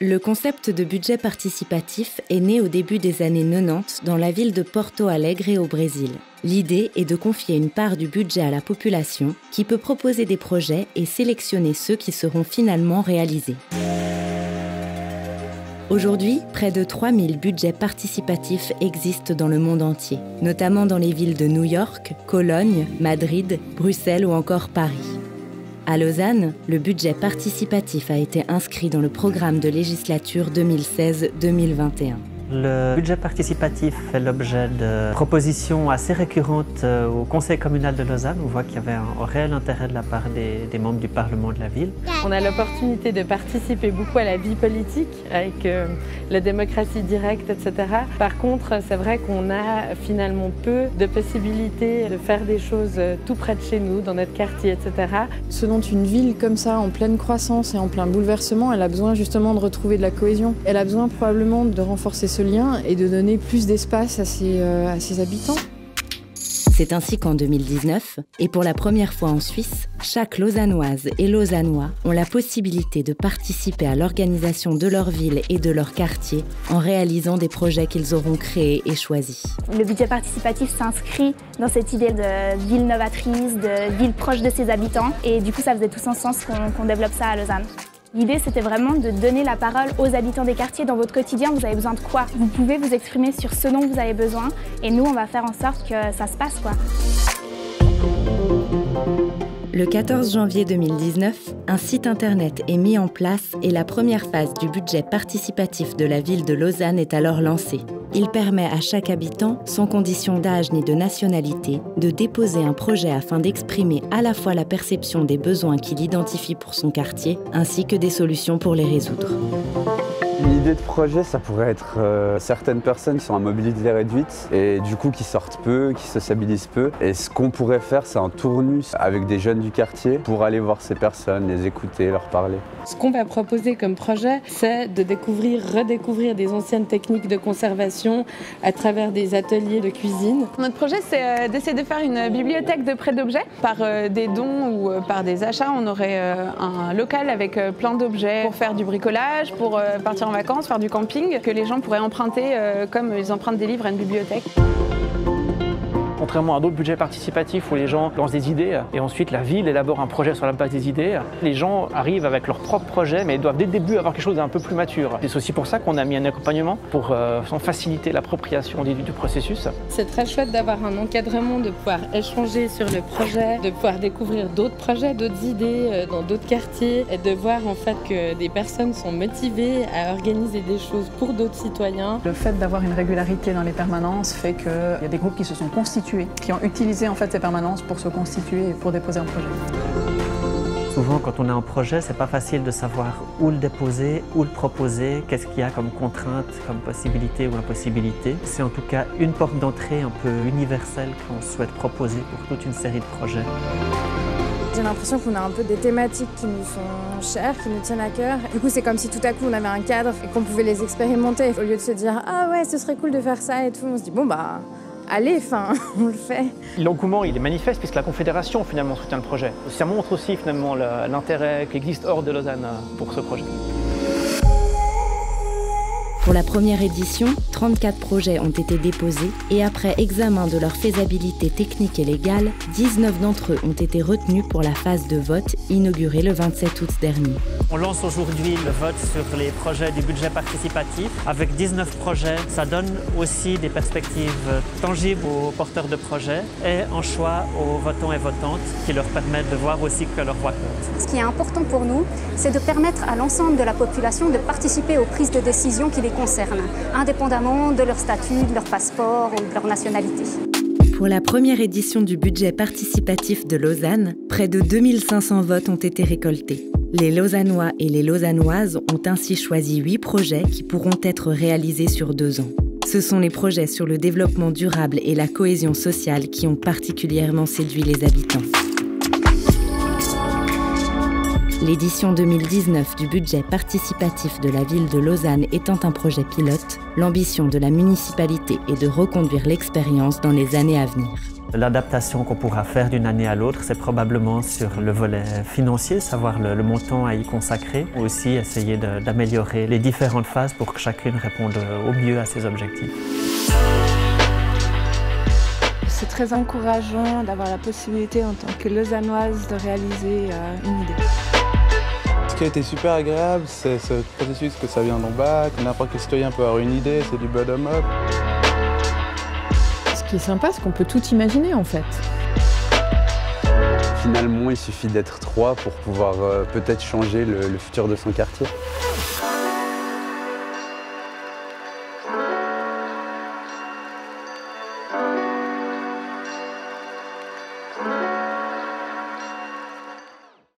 Le concept de budget participatif est né au début des années 90 dans la ville de Porto Alegre au Brésil. L'idée est de confier une part du budget à la population qui peut proposer des projets et sélectionner ceux qui seront finalement réalisés. Aujourd'hui, près de 3000 budgets participatifs existent dans le monde entier, notamment dans les villes de New York, Cologne, Madrid, Bruxelles ou encore Paris. À Lausanne, le budget participatif a été inscrit dans le programme de législature 2016-2021. Le budget participatif fait l'objet de propositions assez récurrentes au Conseil communal de Lausanne. On voit qu'il y avait un réel intérêt de la part des membres du Parlement de la ville. On a l'opportunité de participer beaucoup à la vie politique avec la démocratie directe, etc. Par contre, c'est vrai qu'on a finalement peu de possibilités de faire des choses tout près de chez nous, dans notre quartier, etc. Ce dont une ville comme ça, en pleine croissance et en plein bouleversement, elle a besoin justement de retrouver de la cohésion. Elle a besoin probablement de renforcer ce lien et de donner plus d'espace à ses habitants. C'est ainsi qu'en 2019, et pour la première fois en Suisse, chaque Lausannoise et Lausannois ont la possibilité de participer à l'organisation de leur ville et de leur quartier en réalisant des projets qu'ils auront créés et choisis. Le budget participatif s'inscrit dans cette idée de ville novatrice, de ville proche de ses habitants, et du coup ça faisait tout son sens qu'on développe ça à Lausanne. L'idée, c'était vraiment de donner la parole aux habitants des quartiers. Dans votre quotidien, vous avez besoin de quoi? Vous pouvez vous exprimer sur ce dont vous avez besoin et nous, on va faire en sorte que ça se passe, quoi. Le 14 janvier 2019, un site internet est mis en place et la première phase du budget participatif de la ville de Lausanne est alors lancée. Il permet à chaque habitant, sans condition d'âge ni de nationalité, de déposer un projet afin d'exprimer à la fois la perception des besoins qu'il identifie pour son quartier, ainsi que des solutions pour les résoudre. L'idée de projet, ça pourrait être certaines personnes qui sont à mobilité réduite et du coup qui sortent peu, qui sociabilisent peu. Et ce qu'on pourrait faire, c'est un tournus avec des jeunes du quartier pour aller voir ces personnes, les écouter, leur parler. Ce qu'on va proposer comme projet, c'est de redécouvrir des anciennes techniques de conservation à travers des ateliers de cuisine. Notre projet, c'est d'essayer de faire une bibliothèque de prêt d'objets. Par des dons ou par des achats, on aurait un local avec plein d'objets pour faire du bricolage, pour partir en vacances, faire du camping, que les gens pourraient emprunter comme ils empruntent des livres à une bibliothèque. Contrairement à d'autres budgets participatifs où les gens lancent des idées et ensuite la ville élabore un projet sur la base des idées, les gens arrivent avec leur propre projet mais doivent dès le début avoir quelque chose d'un peu plus mature. C'est aussi pour ça qu'on a mis un accompagnement pour faciliter l'appropriation du processus. C'est très chouette d'avoir un encadrement, de pouvoir échanger sur le projet, de pouvoir découvrir d'autres projets, d'autres idées dans d'autres quartiers et de voir en fait que des personnes sont motivées à organiser des choses pour d'autres citoyens. Le fait d'avoir une régularité dans les permanences fait qu'il y a des groupes qui se sont constitués, qui ont utilisé en fait ces permanences pour se constituer et pour déposer un projet. Souvent, quand on a un projet, c'est pas facile de savoir où le déposer, où le proposer, qu'est-ce qu'il y a comme contrainte, comme possibilité ou impossibilité. C'est en tout cas une porte d'entrée un peu universelle qu'on souhaite proposer pour toute une série de projets. J'ai l'impression qu'on a un peu des thématiques qui nous sont chères, qui nous tiennent à cœur. Du coup, c'est comme si tout à coup on avait un cadre et qu'on pouvait les expérimenter. Au lieu de se dire « Ah ouais, ce serait cool de faire ça et tout », on se dit « Bon bah, allez, on le fait ». L'engouement, il est manifeste puisque la Confédération finalement soutient le projet. Ça montre aussi finalement l'intérêt qui existe hors de Lausanne pour ce projet. Pour la première édition, 34 projets ont été déposés et après examen de leur faisabilité technique et légale, 19 d'entre eux ont été retenus pour la phase de vote inaugurée le 27 août dernier. On lance aujourd'hui le vote sur les projets du budget participatif. Avec 19 projets, ça donne aussi des perspectives tangibles aux porteurs de projets et un choix aux votants et votantes qui leur permettent de voir aussi que leur voix compte. Ce qui est important pour nous, c'est de permettre à l'ensemble de la population de participer aux prises de décision qui les concernent, indépendamment de leur statut, de leur passeport ou de leur nationalité. Pour la première édition du budget participatif de Lausanne, près de 2500 votes ont été récoltés. Les Lausannois et les Lausannoises ont ainsi choisi 8 projets qui pourront être réalisés sur 2 ans. Ce sont les projets sur le développement durable et la cohésion sociale qui ont particulièrement séduit les habitants. L'édition 2019 du budget participatif de la ville de Lausanne étant un projet pilote, l'ambition de la municipalité est de reconduire l'expérience dans les années à venir. L'adaptation qu'on pourra faire d'une année à l'autre, c'est probablement sur le volet financier, savoir le montant à y consacrer, ou aussi essayer d'améliorer les différentes phases pour que chacune réponde au mieux à ses objectifs. C'est très encourageant d'avoir la possibilité en tant que lausannoise de réaliser une idée. Ce qui a été super agréable, c'est ce processus que ça vient d'en bas, que n'importe quel citoyen peut avoir une idée, c'est du bottom-up. Ce qui est sympa, c'est qu'on peut tout imaginer en fait. Finalement, il suffit d'être 3 pour pouvoir peut-être changer le futur de son quartier.